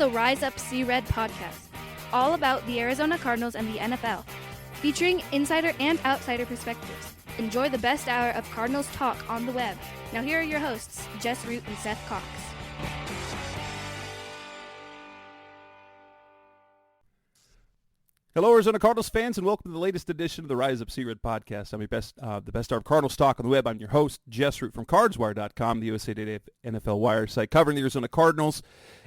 the Rise Up See Red podcast, all about the Arizona Cardinals and the NFL, featuring insider and outsider perspectives. Enjoy the best hour of Cardinals talk on the web. Now here are your hosts, Jess Root and Seth Cox. Hello, Arizona Cardinals fans, and welcome to the latest edition of the Rise Up See Red podcast. I'm your the best hour of Cardinals talk on the web. I'm your host, Jess Root from CardsWire.com, the USA Today NFL Wire site covering the Arizona Cardinals.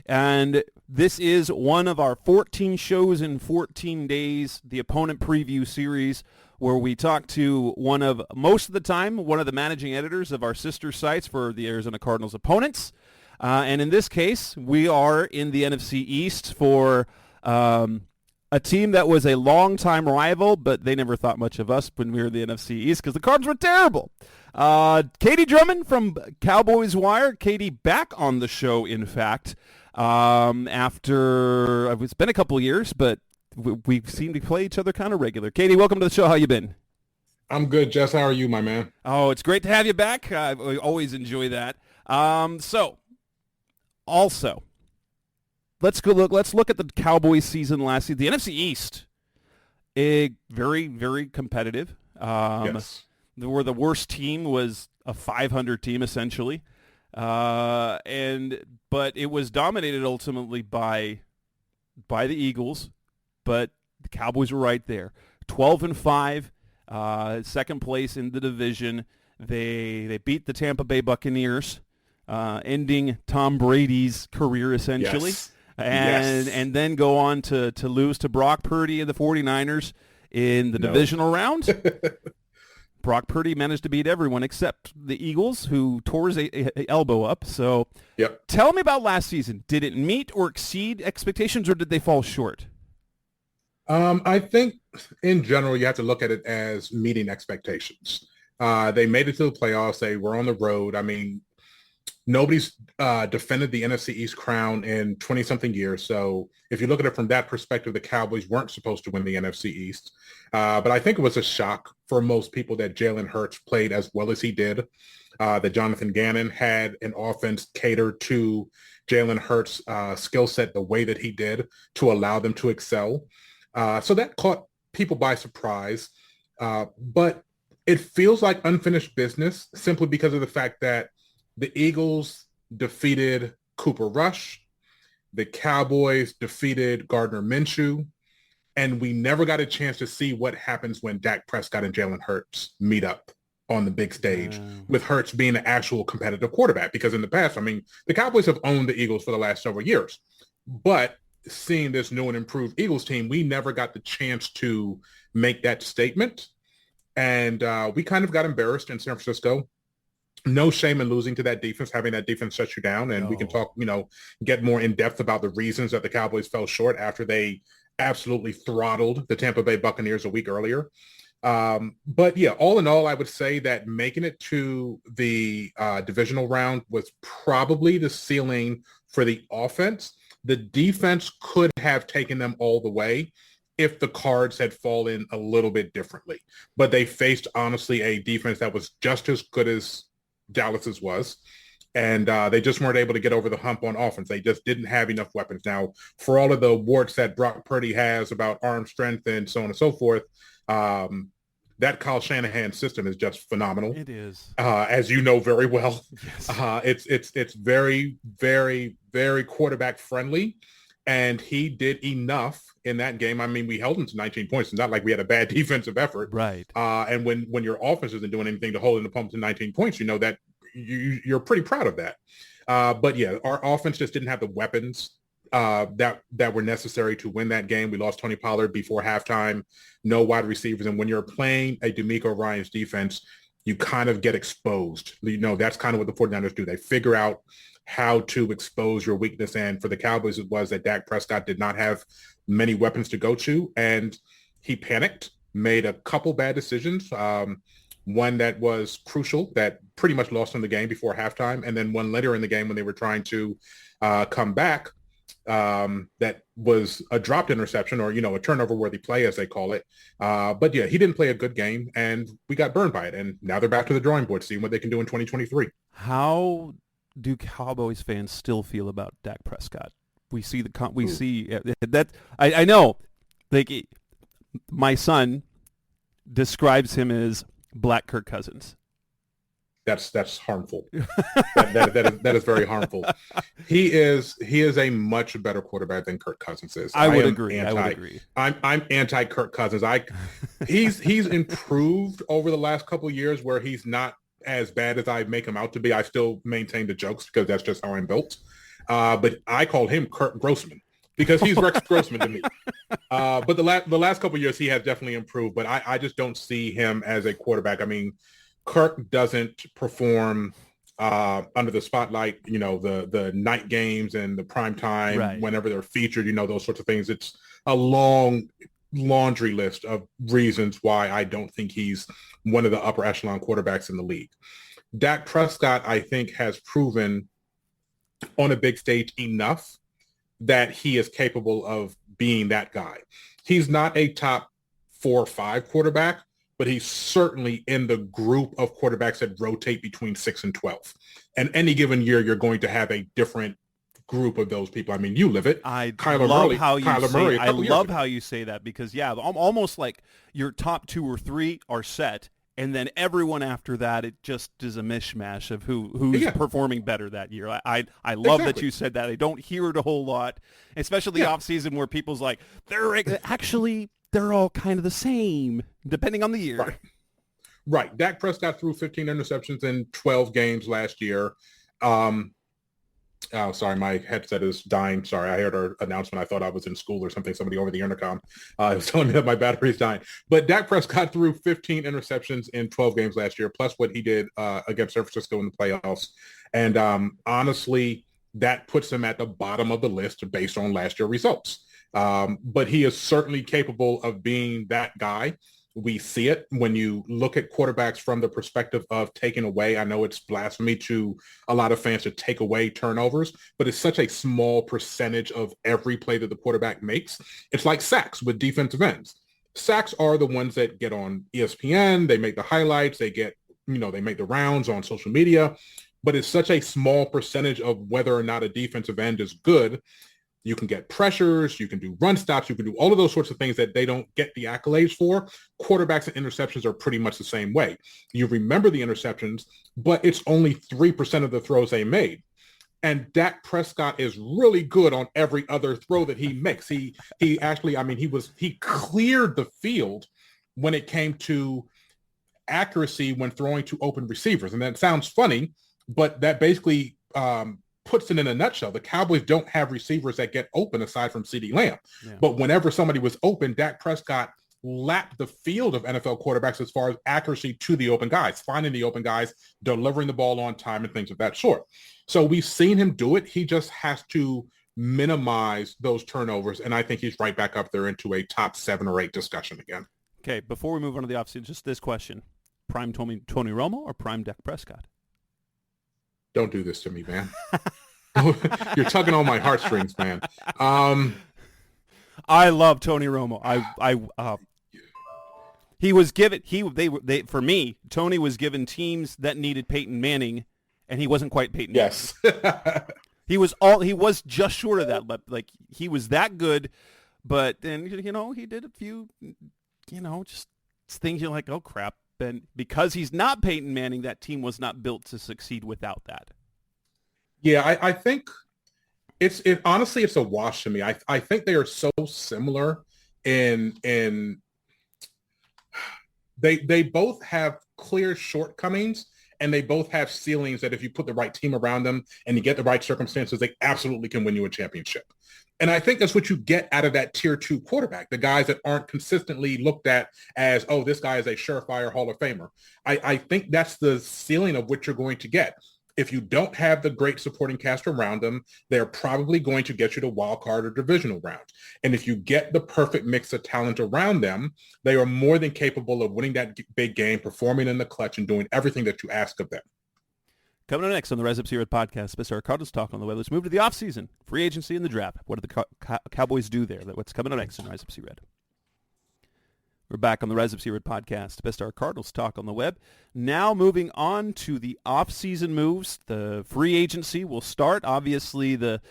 And this is one of our 14 shows in 14 days, the opponent preview series, where we talk to most of the time, one of the managing editors of our sister sites for the Arizona Cardinals opponents. And in this case, we are in the NFC East for a team that was a longtime rival, but they never thought much of us when we were in the NFC East because the Cardinals were terrible. KD Drummond from Cowboys Wire. KD back on the show, in fact, after it's been a couple years, but we seem to play each other kind of regular. KD, welcome to the show. How you been? I'm good, Jess. How are you, my man? Oh, it's great to have you back. I always enjoy that. Let's look at the Cowboys season last season. The NFC East, very, very competitive. Yes. Where the worst team was a 500 team essentially, but it was dominated ultimately by the Eagles. But the Cowboys were right there, 12-5, second place in the division. They beat the Tampa Bay Buccaneers, ending Tom Brady's career essentially. Yes. And then go on to lose to Brock Purdy and the 49ers in the divisional round. Brock Purdy managed to beat everyone except the Eagles, who tore his elbow up. So Tell me about last season. Did it meet or exceed expectations, or did they fall short? I think in general, you have to look at it as meeting expectations. They made it to the playoffs. They were on the road. I mean, nobody's defended the NFC East crown in 20-something years. So if you look at it from that perspective, the Cowboys weren't supposed to win the NFC East. But I think it was a shock for most people that Jalen Hurts played as well as he did, that Jonathan Gannon had an offense catered to Jalen Hurts' skill set the way that he did to allow them to excel. So that caught people by surprise. But it feels like unfinished business simply because of the fact that the Eagles defeated Cooper Rush. The Cowboys defeated Gardner Minshew. And we never got a chance to see what happens when Dak Prescott and Jalen Hurts meet up on the big stage, with Hurts being the actual competitive quarterback. Because in the past, I mean, the Cowboys have owned the Eagles for the last several years. But seeing this new and improved Eagles team, we never got the chance to make that statement. And we kind of got embarrassed in San Francisco. No shame in losing to that defense, having that defense shut you down. And we can talk, get more in depth about the reasons that the Cowboys fell short after they absolutely throttled the Tampa Bay Buccaneers a week earlier. But yeah, all in all, I would say that making it to the divisional round was probably the ceiling for the offense. The defense could have taken them all the way if the cards had fallen a little bit differently. But they faced, honestly, a defense that was just as good as Dallas's was, and they just weren't able to get over the hump on offense. They just didn't have enough weapons. Now, for all of the awards that Brock Purdy has about arm strength and so on and so forth, that Kyle Shanahan system is just phenomenal. It is, as you know very well. Yes. It's very, very, very quarterback friendly, and he did enough in that game. I mean, we held him to 19 points. It's not like we had a bad defensive effort. Right. And when your offense isn't doing anything to hold an opponent to 19 points, you know that you're pretty proud of that. But yeah, our offense just didn't have the weapons that were necessary to win that game. We lost Tony Pollard before halftime, no wide receivers. And when you're playing a D'Amico Ryans defense, you kind of get exposed. That's kind of what the 49ers do. They figure out how to expose your weakness. And for the Cowboys, it was that Dak Prescott did not have many weapons to go to. And he panicked, made a couple bad decisions. One that was crucial that pretty much lost them the game before halftime. And then one later in the game when they were trying to come back, that was a dropped interception or, a turnover-worthy play, as they call it. But yeah, he didn't play a good game, and we got burned by it. And now they're back to the drawing board, seeing what they can do in 2023. How do Cowboys fans still feel about Dak Prescott? we see that. I know, like, my son describes him as Black Kirk Cousins. That's harmful. that is very harmful. He is a much better quarterback than Kirk Cousins is. I would agree. I'm anti Kirk Cousins. He's improved over the last couple of years where he's not as bad as I make him out to be. I still maintain the jokes because that's just how I'm built. But I call him Kurt Grossman because he's Rex Grossman to me. But the last couple of years he has definitely improved. But I just don't see him as a quarterback. I mean, Kirk doesn't perform under the spotlight, the night games and the prime time, right, whenever they're featured, those sorts of things. It's a long laundry list of reasons why I don't think he's one of the upper echelon quarterbacks in the league. Dak Prescott, I think, has proven on a big stage enough that he is capable of being that guy. He's not a top 4 or 5 quarterback, but he's certainly in the group of quarterbacks that rotate between 6 and 12. And any given year, you're going to have a different group of those people. I mean, you live it. I love how you say that because, almost like your top 2 or 3 are set, and then everyone after that, it just is a mishmash of who's performing better that year. I love that you said that. I don't hear it a whole lot, especially the offseason where people's like, they're all kind of the same, depending on the year. Right. Dak Prescott threw 15 interceptions in 12 games last year. Oh, sorry, my headset is dying. Sorry, I heard an announcement. I thought I was in school or something. Somebody over the intercom was telling me that my battery's dying. But Dak Prescott threw 15 interceptions in 12 games last year, plus what he did against San Francisco in the playoffs. And honestly, that puts him at the bottom of the list based on last year's results. But he is certainly capable of being that guy. We see it when you look at quarterbacks from the perspective of taking away. I know it's blasphemy to a lot of fans to take away turnovers, but it's such a small percentage of every play that the quarterback makes. It's like sacks with defensive ends. Sacks are the ones that get on ESPN. They make the highlights. They get, they make the rounds on social media, but it's such a small percentage of whether or not a defensive end is good. You can get pressures, you can do run stops, you can do all of those sorts of things that they don't get the accolades for. Quarterbacks and interceptions are pretty much the same way. You remember the interceptions, but it's only 3% of the throws they made. And Dak Prescott is really good on every other throw that he makes. He cleared the field when it came to accuracy when throwing to open receivers. And that sounds funny, but that basically puts it in a nutshell. The Cowboys don't have receivers that get open aside from CeeDee Lamb. Yeah. But whenever somebody was open, Dak Prescott lapped the field of NFL quarterbacks as far as accuracy to the open guys, finding the open guys, delivering the ball on time and things of that sort. So we've seen him do it. He just has to minimize those turnovers. And I think he's right back up there into a top 7 or 8 discussion again. Okay, before we move on to the offseason, just this question. Prime Tony Romo or prime Dak Prescott? Don't do this to me, man. You're tugging on my heartstrings, man. I love Tony Romo. He was given for me. Tony was given teams that needed Peyton Manning, and he wasn't quite Peyton. Yes, he was just short of that. Like he was that good, but then he did a few, just things you're like, oh crap. And because he's not Peyton Manning, that team was not built to succeed without that. Yeah, I think honestly, it's a wash to me. I think they are so similar in they both have clear shortcomings and they both have ceilings that if you put the right team around them and you get the right circumstances, they absolutely can win you a championship. And I think that's what you get out of that tier 2 quarterback, the guys that aren't consistently looked at as, oh, this guy is a surefire Hall of Famer. I think that's the ceiling of what you're going to get. If you don't have the great supporting cast around them, they're probably going to get you to wild card or divisional round. And if you get the perfect mix of talent around them, they are more than capable of winning that big game, performing in the clutch, and doing everything that you ask of them. Coming up next on the Rise Up Series podcast, Mr. Cardinals talk on the web. Let's move to the offseason, free agency, and the draft. What do the Cowboys do there? What's coming up next on Rise Up Series? We're back on the Rise Up Series podcast, Best Our Cardinals talk on the web. Now moving on to the offseason moves. The free agency will start. Obviously, the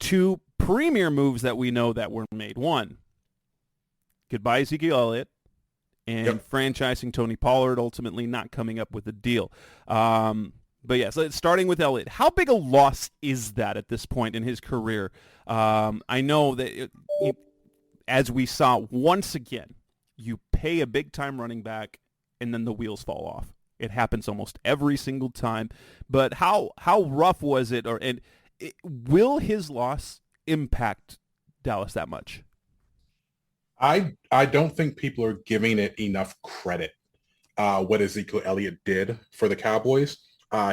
two premier moves that we know that were made. One, goodbye Ezekiel Elliott, and franchising Tony Pollard, ultimately not coming up with a deal. But yeah, so starting with Elliott, how big a loss is that at this point in his career? I know that, as we saw once again, you pay a big-time running back, and then the wheels fall off. It happens almost every single time. But how rough was it? Will his loss impact Dallas that much? I don't think people are giving it enough credit, what Ezekiel Elliott did for the Cowboys.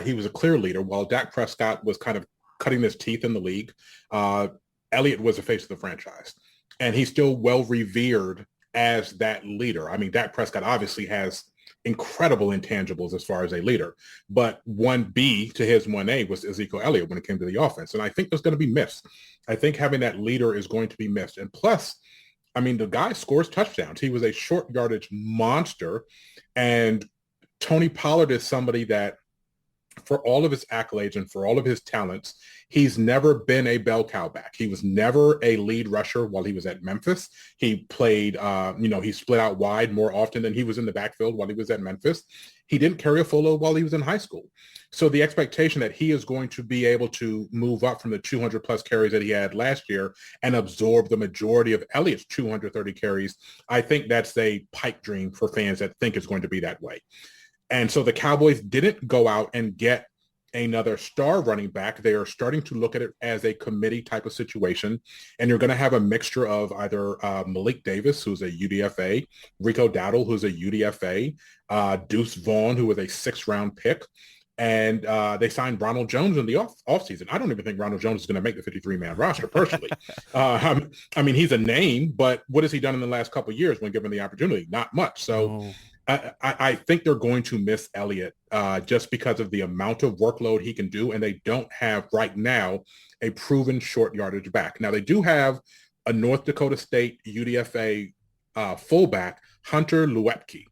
He was a clear leader. While Dak Prescott was kind of cutting his teeth in the league, Elliott was the face of the franchise. And he's still well revered as that leader. I mean, Dak Prescott obviously has incredible intangibles as far as a leader, but 1B to his 1A was Ezekiel Elliott when it came to the offense. And I think that's going to be missed. I think having that leader is going to be missed. And plus, I mean, the guy scores touchdowns. He was a short yardage monster. And Tony Pollard is somebody that, for all of his accolades and for all of his talents, he's never been a bell cow back. He was never a lead rusher while he was at Memphis. He played, he split out wide more often than he was in the backfield while he was at Memphis. He didn't carry a full load while he was in high school. So the expectation that he is going to be able to move up from the 200 plus carries that he had last year and absorb the majority of Elliott's 230 carries, I think that's a pipe dream for fans that think it's going to be that way. And so the Cowboys didn't go out and get another star running back. They are starting to look at it as a committee type of situation. And you're going to have a mixture of either Malik Davis, who's a UDFA, Rico Dowdle, who's a UDFA, Deuce Vaughn, who was a 6th-round pick. And they signed Ronald Jones in the offseason. I don't even think Ronald Jones is going to make the 53-man roster personally. I mean, he's a name, but what has he done in the last couple of years when given the opportunity? Not much. So I think they're going to miss Elliott just because of the amount of workload he can do, and they don't have right now a proven short yardage back. Now, they do have a North Dakota State UDFA fullback, Hunter Luepke,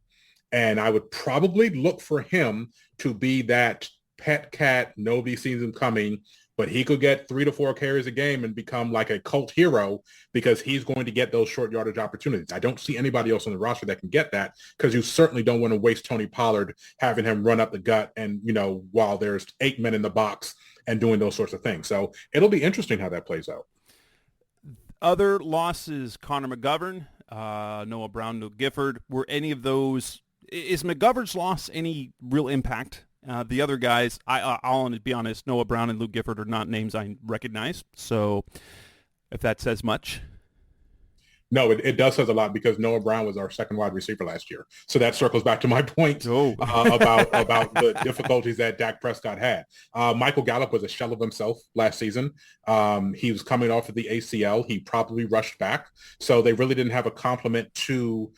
and I would probably look for him to be that pet cat. Nobody sees him coming, but he could get 3 to 4 carries a game and become like a cult hero because he's going to get those short yardage opportunities. I don't see anybody else on the roster that can get that, because you certainly don't want to waste Tony Pollard having him run up the gut and, while there's 8 men in the box and doing those sorts of things. So it'll be interesting how that plays out. Other losses, Connor McGovern, Noah Brown, Luke Gifford, were any of those, is McGovern's loss any real impact? The other guys, I'll be honest, Noah Brown and Luke Gifford are not names I recognize. So if that says much. No, it does says a lot, because Noah Brown was our second wide receiver last year. So that circles back to my point about the difficulties that Dak Prescott had. Michael Gallup was a shell of himself last season. He was coming off of the ACL. He probably rushed back. So they really didn't have a complement to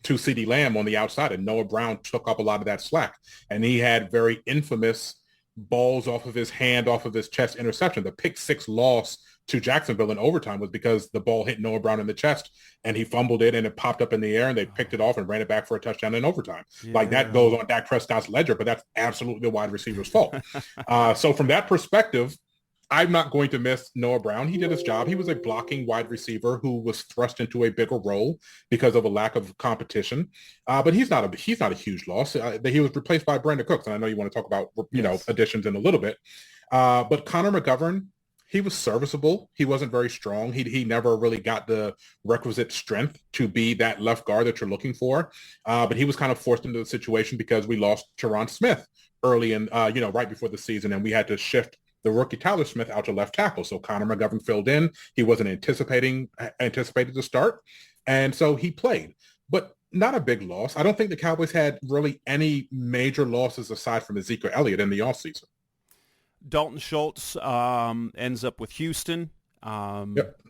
CeeDee Lamb on the outside, and Noah Brown took up a lot of that slack. And he had very infamous balls off of his hand, off of his chest interception. The pick 6 loss to Jacksonville in overtime was because the ball hit Noah Brown in the chest and he fumbled it and it popped up in the air and they picked it off and ran it back for a touchdown in overtime. Yeah. Like, that goes on Dak Prescott's ledger, but that's absolutely the wide receiver's fault. So from that perspective, I'm not going to miss Noah Brown. He did his job. He was a blocking wide receiver who was thrust into a bigger role because of a lack of competition. But he's not a huge loss. He was replaced by Brandon Cooks, and I know you want to talk about additions in a little bit. But Connor McGovern, he was serviceable. He wasn't very strong. He never really got the requisite strength to be that left guard that you're looking for. But he was kind of forced into the situation because we lost Tyron Smith early in, right before the season, and we had to shift the rookie Tyler Smith out to left tackle. So Connor McGovern filled in. He wasn't anticipated to start. And so he played, but not a big loss. I don't think the Cowboys had really any major losses aside from Ezekiel Elliott in the offseason. Dalton Schultz ends up with Houston. Yep.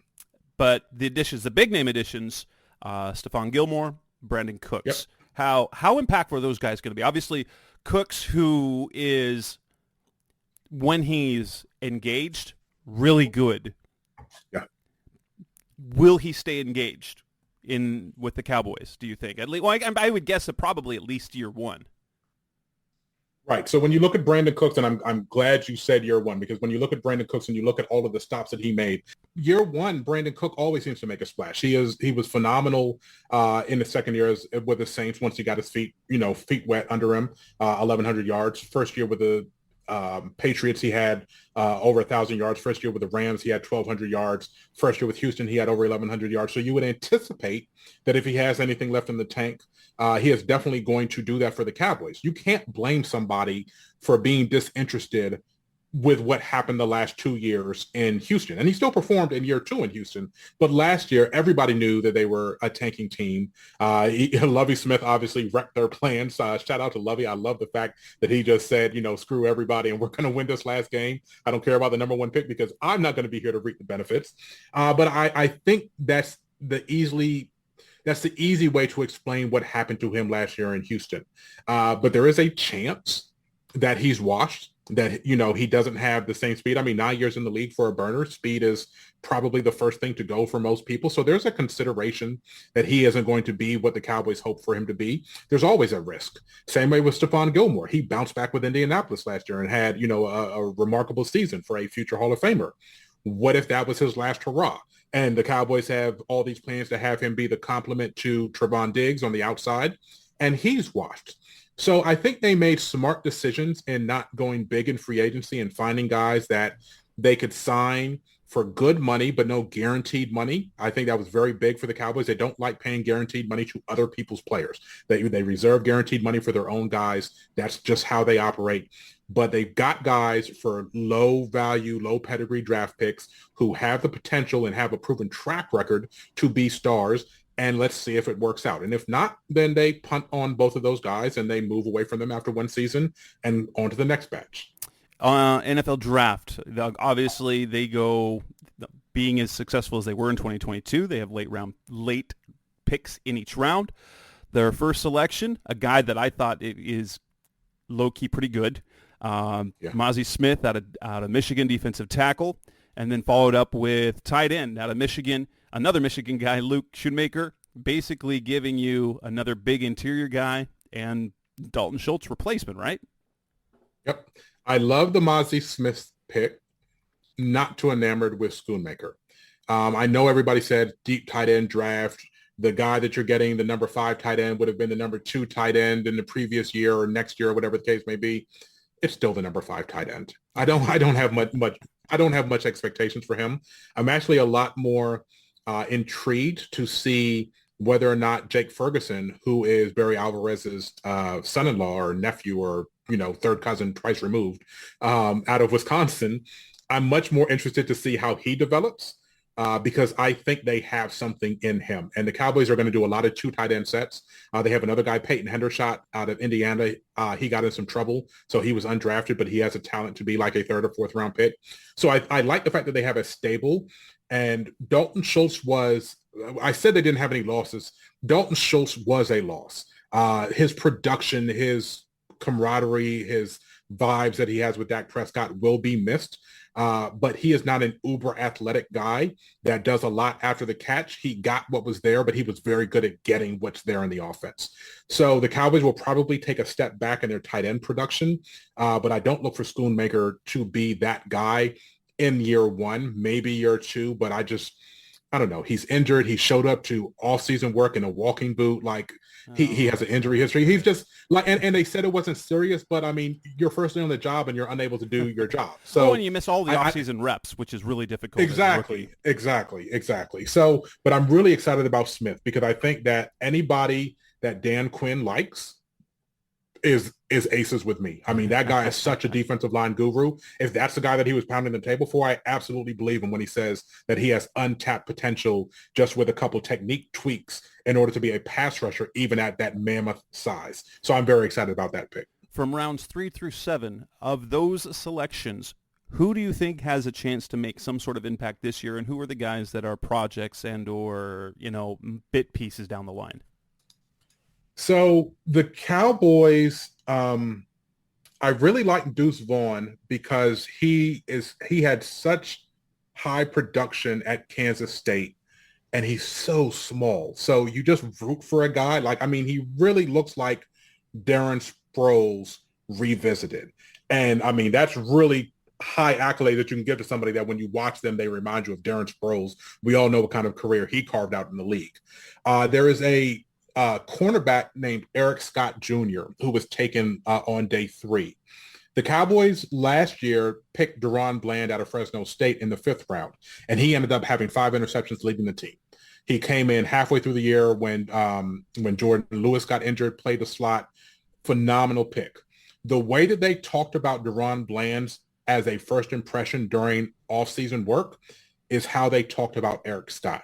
But the big name additions, Stephon Gilmore, Brandon Cooks. Yep. How impactful are those guys going to be? Obviously, Cooks, who is, when he's engaged, really good. Yeah. Will he stay engaged with the Cowboys, do you think? At least, I would guess that probably at least year one. Right. So when you look at Brandon Cooks, and I'm glad you said year one, because when you look at Brandon Cooks and you look at all of the stops that he made, year one, Brandon Cook always seems to make a splash. He was phenomenal in the second year with the Saints once he got his feet wet under him, 1,100 yards. First year with the Patriots, he had over 1,000 yards. First year with the Rams, he had 1,200 yards. First year with Houston, he had over 1,100 yards. So you would anticipate that if he has anything left in the tank, he is definitely going to do that for the Cowboys. You can't blame somebody for being disinterested with what happened the last 2 years in Houston. And he still performed in year two in Houston. But last year, everybody knew that they were a tanking team. Lovie Smith obviously wrecked their plans. Shout out to Lovie. I love the fact that he just said, screw everybody and we're going to win this last game. I don't care about the number one pick because I'm not going to be here to reap the benefits. But I think that's the easy way to explain what happened to him last year in Houston. But there is a chance that he's washed, that, he doesn't have the same speed. I mean, 9 years in the league for a burner, speed is probably the first thing to go for most people. So there's a consideration that he isn't going to be what the Cowboys hope for him to be. There's always a risk. Same way with Stephon Gilmore. He bounced back with Indianapolis last year and had, a remarkable season for a future Hall of Famer. What if that was his last hurrah? And the Cowboys have all these plans to have him be the complement to Trevon Diggs on the outside, and he's washed. So I think they made smart decisions in not going big in free agency and finding guys that they could sign for good money, but no guaranteed money. I think that was very big for the Cowboys. They don't like paying guaranteed money to other people's players. They reserve guaranteed money for their own guys. That's just how they operate. But they've got guys for low value, low pedigree draft picks who have the potential and have a proven track record to be stars. And let's see if it works out. And if not, then they punt on both of those guys and they move away from them after one season and on to the next batch. NFL draft, obviously they go being as successful as they were in 2022. They have late picks in each round. Their first selection, a guy that I thought is low-key pretty good, Mazi Smith out of Michigan, defensive tackle, and then followed up with tight end out of Michigan, another Michigan guy, Luke Schoonmaker, basically giving you another big interior guy and Dalton Schultz replacement, right? Yep. I love the Mazi Smith pick, not too enamored with Schoonmaker. I know everybody said deep tight end draft. The guy that you're getting, the number 5 tight end, would have been the number 2 tight end in the previous year or next year or whatever the case may be. It's still the number 5 tight end. I don't have much expectations for him. I'm actually a lot more intrigued to see whether or not Jake Ferguson, who is Barry Alvarez's son-in-law or nephew or, third cousin twice removed, out of Wisconsin, I'm much more interested to see how he develops because I think they have something in him. And the Cowboys are going to do a lot of 2 tight end sets. They have another guy, Peyton Hendershot, out of Indiana. He got in some trouble, so he was undrafted, but he has a talent to be like a 3rd or 4th round pick. So I like the fact that they have a stable. And Dalton Schultz I said they didn't have any losses. Dalton Schultz was a loss. His production, his camaraderie, his vibes that he has with Dak Prescott will be missed. But he is not an uber athletic guy that does a lot after the catch. He got what was there, but he was very good at getting what's there in the offense. So the Cowboys will probably take a step back in their tight end production. But I don't look for Schoonmaker to be that guy in year 1, maybe year 2, but I don't know. He's injured. He showed up to off-season work in a walking boot. Like he has an injury history. He's just like, and they said it wasn't serious, but I mean, you're first day on the job and you're unable to do your job. So and you miss all the off-season reps, which is really difficult. Exactly. So, but I'm really excited about Smith because I think that anybody that Dan Quinn likes is aces with me. I mean, that guy is such a defensive line guru. If that's the guy that he was pounding the table for, I absolutely believe him when he says that he has untapped potential just with a couple technique tweaks in order to be a pass rusher, even at that mammoth size. So I'm very excited about that pick. From rounds 3 through 7, of those selections, who do you think has a chance to make some sort of impact this year, and who are the guys that are projects and or, bit pieces down the line? So the Cowboys, I really like Deuce Vaughn because he had such high production at Kansas State and he's so small. So you just root for a guy. He really looks like Darren Sproles revisited. And I mean, that's really high accolade that you can give to somebody that when you watch them, they remind you of Darren Sproles. We all know what kind of career he carved out in the league. There is a cornerback named Eric Scott Jr. who was taken on day 3. The Cowboys last year picked Deron Bland out of Fresno State in the 5th round, and he ended up having 5 interceptions leading the team. He came in halfway through the year when Jordan Lewis got injured, played the slot. Phenomenal pick. The way that they talked about Deron Bland as a first impression during offseason work is how they talked about Eric Scott.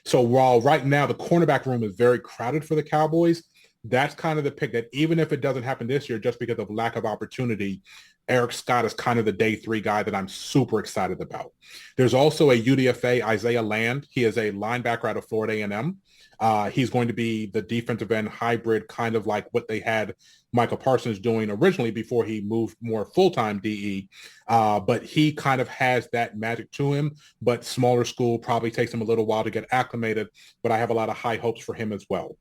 So while right now the cornerback room is very crowded for the Cowboys, that's kind of the pick that even if it doesn't happen this year, just because of lack of opportunity, Eric Scott is kind of the day 3 guy that I'm super excited about. There's also a UDFA, Isaiah Land. He is a linebacker out of Florida A&M. He's going to be the defensive end hybrid, kind of like what they had Michael Parsons doing originally before he moved more full-time DE. But he kind of has that magic to him, but smaller school, probably takes him a little while to get acclimated, but I have a lot of high hopes for him as well.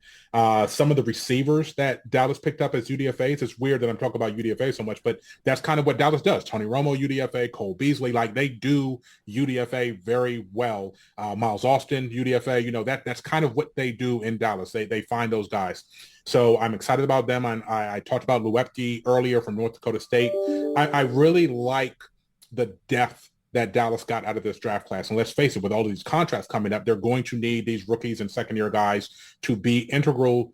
Some of the receivers that Dallas picked up as UDFAs, it's weird that I'm talking about UDFA so much, but that's kind of what Dallas does. Tony Romo, UDFA, Cole Beasley, like they do UDFA very well. Miles Austin, UDFA, that's kind of what they do in Dallas. They find those guys. So I'm excited about them. I talked about Luepke earlier from North Dakota State. I really like the depth that Dallas got out of this draft class. And let's face it, with all of these contracts coming up, they're going to need these rookies and second-year guys to be integral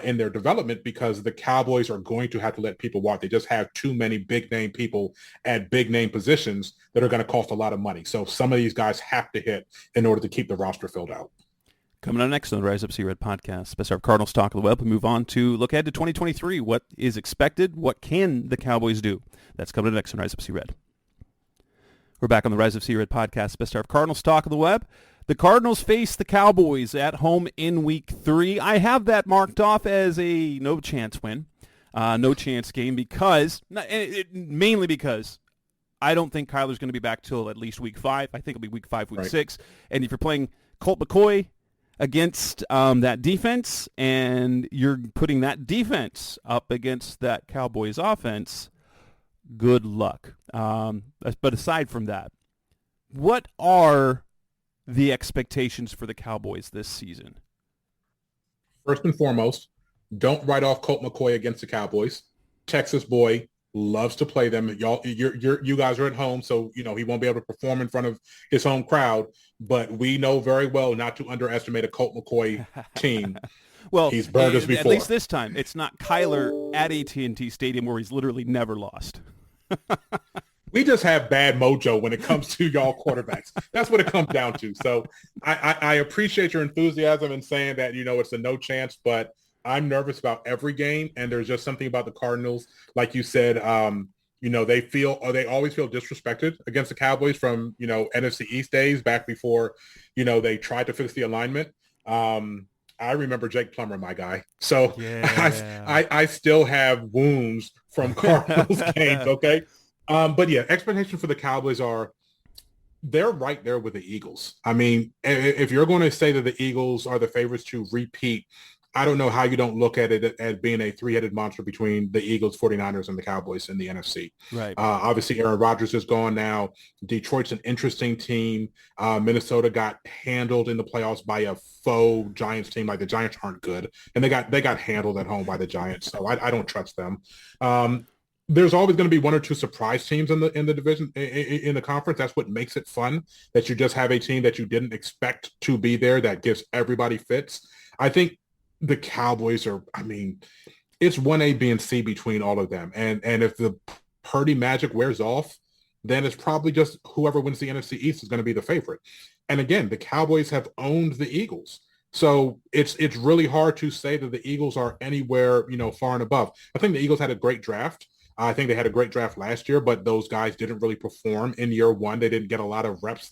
in their development because the Cowboys are going to have to let people walk. They just have too many big-name people at big-name positions that are going to cost a lot of money. So some of these guys have to hit in order to keep the roster filled out. Coming up next on the Rise Up See Red podcast, Best of Cardinals talk of the web. We move on to look ahead to 2023. What is expected? What can the Cowboys do? That's coming up next on Rise Up See Red. We're back on the Rise of See Red podcast, Best of Cardinals talk of the web. The Cardinals face the Cowboys at home in Week 3. I have that marked off as a no-chance win, no-chance game mainly because I don't think Kyler's going to be back till at least Week 5. I think it'll be Week 5, Week 6. And if you're playing Colt McCoy against that defense and you're putting that defense up against that Cowboys offense, good luck. But aside from that, what are the expectations for the Cowboys this season? First and foremost, don't write off Colt McCoy against the Cowboys. Texas boy, loves to play them. You guys are at home, so he won't be able to perform in front of his home crowd. But we know very well not to underestimate a Colt McCoy team. Well, he's burned us before. At least this time, it's not Kyler at AT&T Stadium where he's literally never lost. We just have bad mojo when it comes to y'all quarterbacks. That's what it comes down to. So I appreciate your enthusiasm in saying that, it's a no chance, but I'm nervous about every game. And there's just something about the Cardinals. Like you said, they always feel disrespected against the Cowboys from, NFC East days back before, they tried to fix the alignment. I remember Jake Plummer, my guy. So yeah. I still have wounds from Cardinals games. Okay. But yeah, expectations for the Cowboys they're right there with the Eagles. I mean, if you're going to say that the Eagles are the favorites to repeat, I don't know how you don't look at it as being a three-headed monster between the Eagles, 49ers, and the Cowboys in the NFC. Right. Obviously, Aaron Rodgers is gone now. Detroit's an interesting team. Minnesota got handled in the playoffs by a faux Giants team. Like the Giants aren't good, and they got handled at home by the Giants. So I don't trust them. There's always going to be one or two surprise teams in the division, in the conference. That's what makes it fun, that you just have a team that you didn't expect to be there that gives everybody fits. I think the Cowboys it's 1A, B, and C between all of them. And if the Purdy magic wears off, then it's probably just whoever wins the NFC East is going to be the favorite. And again, the Cowboys have owned the Eagles. So it's really hard to say that the Eagles are anywhere, far and above. I think the Eagles had a great draft. I think they had a great draft last year, but those guys didn't really perform in year one. They didn't get a lot of reps.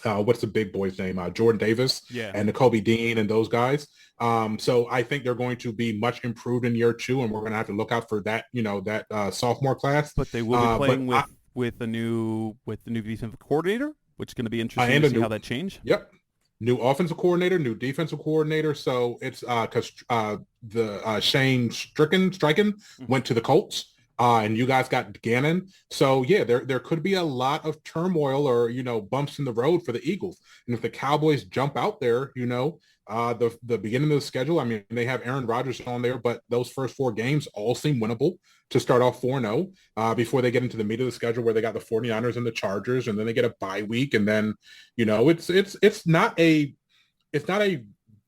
What's the big boy's name? Jordan Davis and Nakobe Dean and those guys. So I think they're going to be much improved in year two, and we're going to have to look out for that, that sophomore class. But they will be playing with the new defensive coordinator, which is going to be interesting to see how that changed. Yep. new offensive coordinator, new defensive coordinator. So it's because the Shane Steichen went to the Colts. And you guys got Gannon. So yeah, there could be a lot of turmoil or, bumps in the road for the Eagles. And if the Cowboys jump out there, the beginning of the schedule, I mean, they have Aaron Rodgers on there, but those first 4 games all seem winnable to start off 4-0 before they get into the meat of the schedule where they got the 49ers and the Chargers, and then they get a bye week. And then, it's not a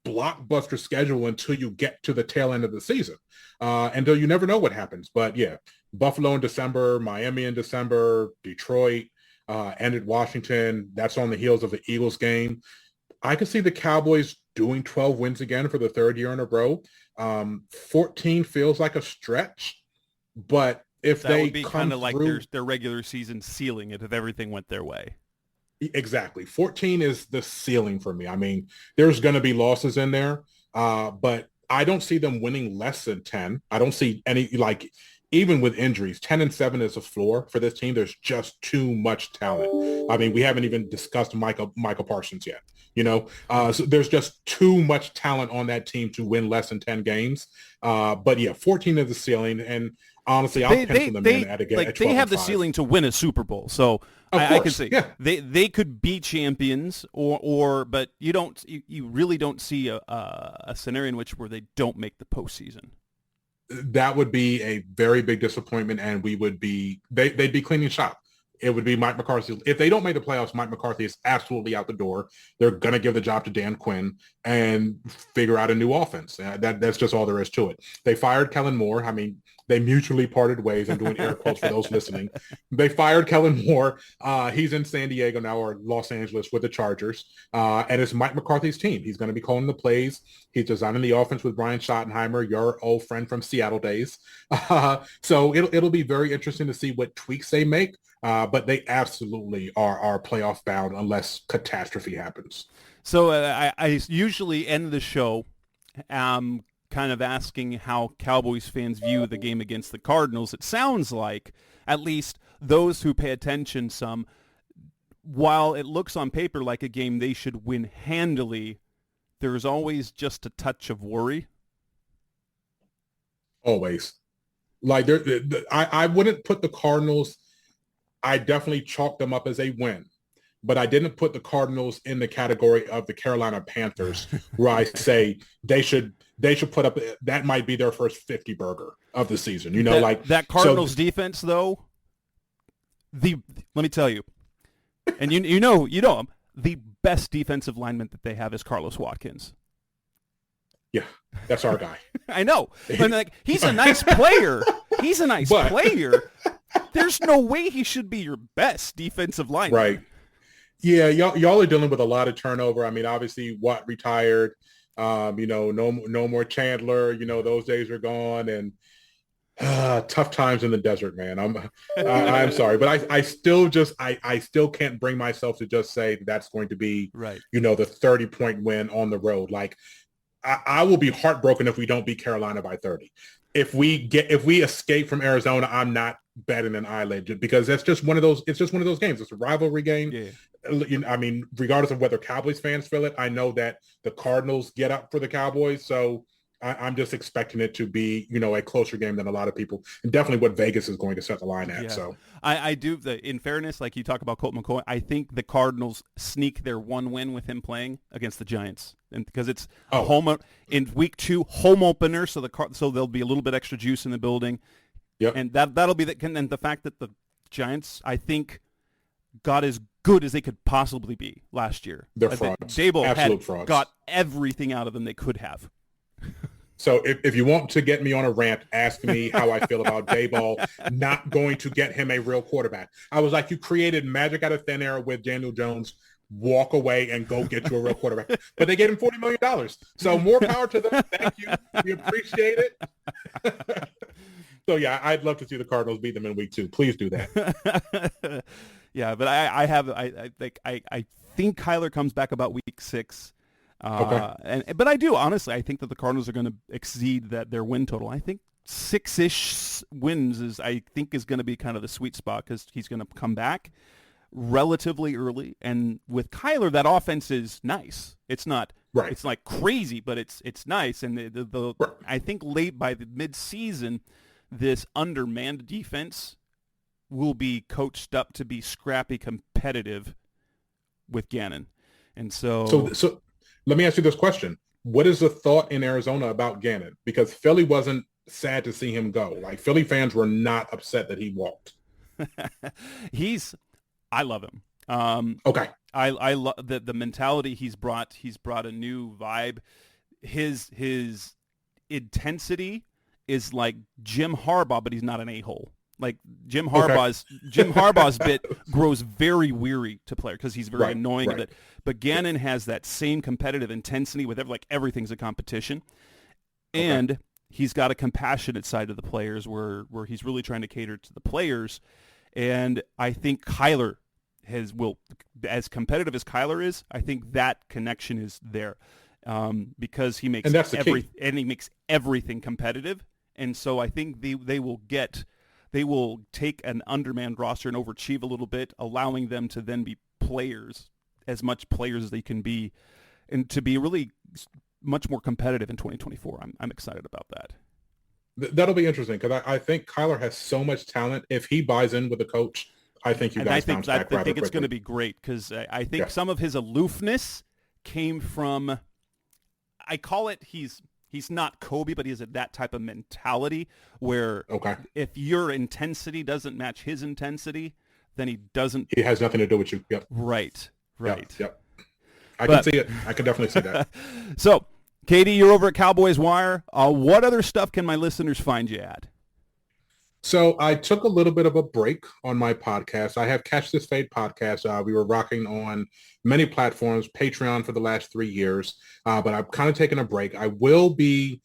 blockbuster schedule until you get to the tail end of the season. Until you never know what happens. But yeah, Buffalo in December, Miami in December, Detroit, ended Washington. That's on the heels of the Eagles game. I could see the Cowboys doing 12 wins again for the 3rd year in a row. 14 feels like a stretch, but if that they would be kind of like through, their regular season ceiling if everything went their way. Exactly. 14 is the ceiling for me. I mean, there's going to be losses in there, but I don't see them winning less than 10. I don't see any, even with injuries, 10-7 is a floor for this team. There's just too much talent. I mean, we haven't even discussed Michael Parsons yet, so there's just too much talent on that team to win less than 10 games. But yeah, 14 is the ceiling. And honestly, I'll pencil them in at a game. They have the ceiling to win a Super Bowl. So I can say they could be champions but you really don't see a scenario in where they don't make the postseason. That would be a very big disappointment, and they'd be cleaning shop. It would be Mike McCarthy. If they don't make the playoffs, Mike McCarthy is absolutely out the door. They're going to give the job to Dan Quinn and figure out a new offense. That's just all there is to it. They fired Kellen Moore. I mean, they mutually parted ways. I'm doing air quotes for those listening. They fired Kellen Moore. He's in San Diego now, or Los Angeles, with the Chargers. And it's Mike McCarthy's team. He's going to be calling the plays. He's designing the offense with Brian Schottenheimer, your old friend from Seattle days. So it'll be very interesting to see what tweaks they make. But they absolutely are playoff bound unless catastrophe happens. So I usually end the show kind of asking how Cowboys fans view the game against the Cardinals. It sounds like, at least those who pay attention some, while it looks on paper like a game they should win handily, there's always just a touch of worry. Always. I wouldn't put the Cardinals, I definitely chalked them up as a win, but I didn't put the Cardinals in the category of the Carolina Panthers where I say they should put up, that might be their first 50 burger of the season. That Cardinals defense though, let me tell you, and you know him, the best defensive lineman that they have is Carlos Watkins. Yeah, that's our guy. I know. But he's a nice player. He's a nice player. There's no way he should be your best defensive lineman. Right. Yeah, y'all are dealing with a lot of turnover. I mean, obviously Watt retired. No more Chandler. Those days are gone, and tough times in the desert, man. I'm sorry, but I still can't bring myself to just say that's going to be right. The 30-point win on the road. Like I will be heartbroken if we don't beat Carolina by 30. If we escape from Arizona, I'm not betting an eyelid because that's just one of those. It's just one of those games. It's a rivalry game. Yeah. I mean, regardless of whether Cowboys fans feel it, I know that the Cardinals get up for the Cowboys, so I'm just expecting it to be, a closer game than a lot of people, and definitely what Vegas is going to set the line at. Yeah. So I do. In fairness, like you talk about Colt McCoy, I think the Cardinals sneak their one win with him playing against the Giants, and because it's home in week 2, home opener, so there'll be a little bit extra juice in the building. Yep. And that'll be and the fact that the Giants, I think, got as good as they could possibly be last year. They're frauds. Dable Absolute frauds. Got everything out of them they could have. So if you want to get me on a rant, ask me how I feel about Daboll not going to get him a real quarterback. I was like, you created magic out of thin air with Daniel Jones. Walk away and go get you a real quarterback. But they gave him $40 million. So more power to them. Thank you. We appreciate it. So, yeah, I'd love to see the Cardinals beat them in week 2. Please do that. Yeah, but I think Kyler comes back about week 6. But I do, honestly, I think that the Cardinals are going to exceed their win total. I think 6-ish wins is going to be kind of the sweet spot because he's going to come back. relatively early. And with Kyler, that offense is nice. It's not right. It's like crazy, but it's nice. And the Right. I think late by the mid-season, this undermanned defense will be coached up to be scrappy, competitive with Gannon. And so let me ask you this question. What is the thought in Arizona about Gannon? Because Philly wasn't sad to see him go. Like, Philly fans were not upset that he walked. I love him. Okay. I love the mentality he's brought. He's brought a new vibe. His intensity is like Jim Harbaugh, but he's not an a-hole. Like Jim Harbaugh's bit grows very weary to play because he's very annoying at it. But Gannon has that same competitive intensity with everything's a competition, and he's got a compassionate side to the players where he's really trying to cater to the players. And I think Kyler as competitive as Kyler is, I think that connection is there because he makes he makes everything competitive. And so I think they will take an undermanned roster and overachieve a little bit, allowing them to then be players, as much players as they can be, and to be really much more competitive in 2024. I'm excited about that. That'll be interesting because I think Kyler has so much talent. If he buys in with the coach, I think bounce back rather quickly. I think it's going to be great because I think some of his aloofness came from, I call it, he's not Kobe, but he has that type of mentality where if your intensity doesn't match his intensity, then he has nothing to do with you. Yep. Right. Yep. I can see it. I can definitely see that. So, KD, you're over at Cowboys Wire. What other stuff can my listeners find you at? So I took a little bit of a break on my podcast. I have Catch This Fade podcast. We were rocking on many platforms, Patreon for the last 3 years, but I've kind of taken a break. I will be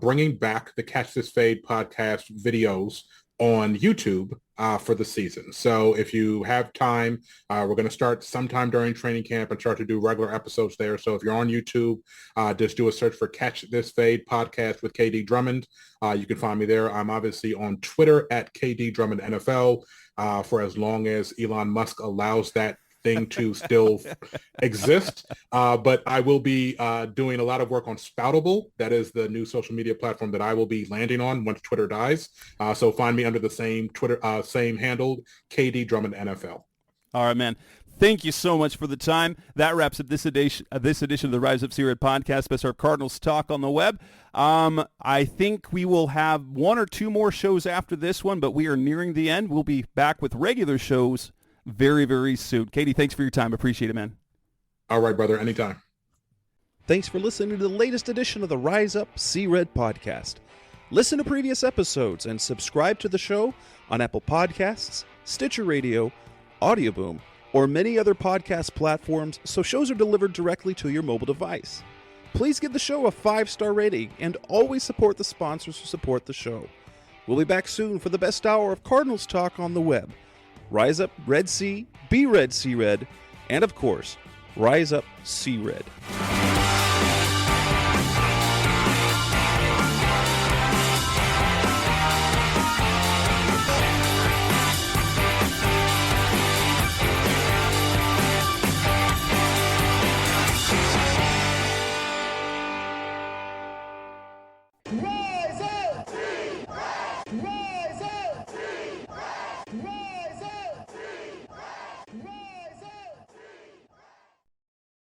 bringing back the Catch This Fade podcast videos on YouTube for the season. So if you have time, we're going to start sometime during training camp and start to do regular episodes there. So if you're on YouTube, just do a search for Catch This Fade podcast with KD Drummond. You can find me there. I'm obviously on Twitter at KD Drummond NFL for as long as Elon Musk allows that thing to still exist. But I will be doing a lot of work on Spoutable. That is the new social media platform that I will be landing on once Twitter dies. So find me under the same Twitter, same handle, KD Drummond NFL. All right, man. Thank you so much for the time. That wraps up this edition of the Rise Up C-Red podcast, Best Our Cardinals talk on the web. I think we will have 1 or 2 more shows after this one, but we are nearing the end. We'll be back with regular shows very, very soon. KD, thanks for your time. Appreciate it, man. All right, brother. Anytime. Thanks for listening to the latest edition of the Rise Up C-Red podcast. Listen to previous episodes and subscribe to the show on Apple Podcasts, Stitcher Radio, Audioboom, or many other podcast platforms so shows are delivered directly to your mobile device. Please give the show a 5-star rating and always support the sponsors who support the show. We'll be back soon for the best hour of Cardinals talk on the web. Rise up, Red Sea, be Red Sea Red, and of course, Rise up, Sea Red.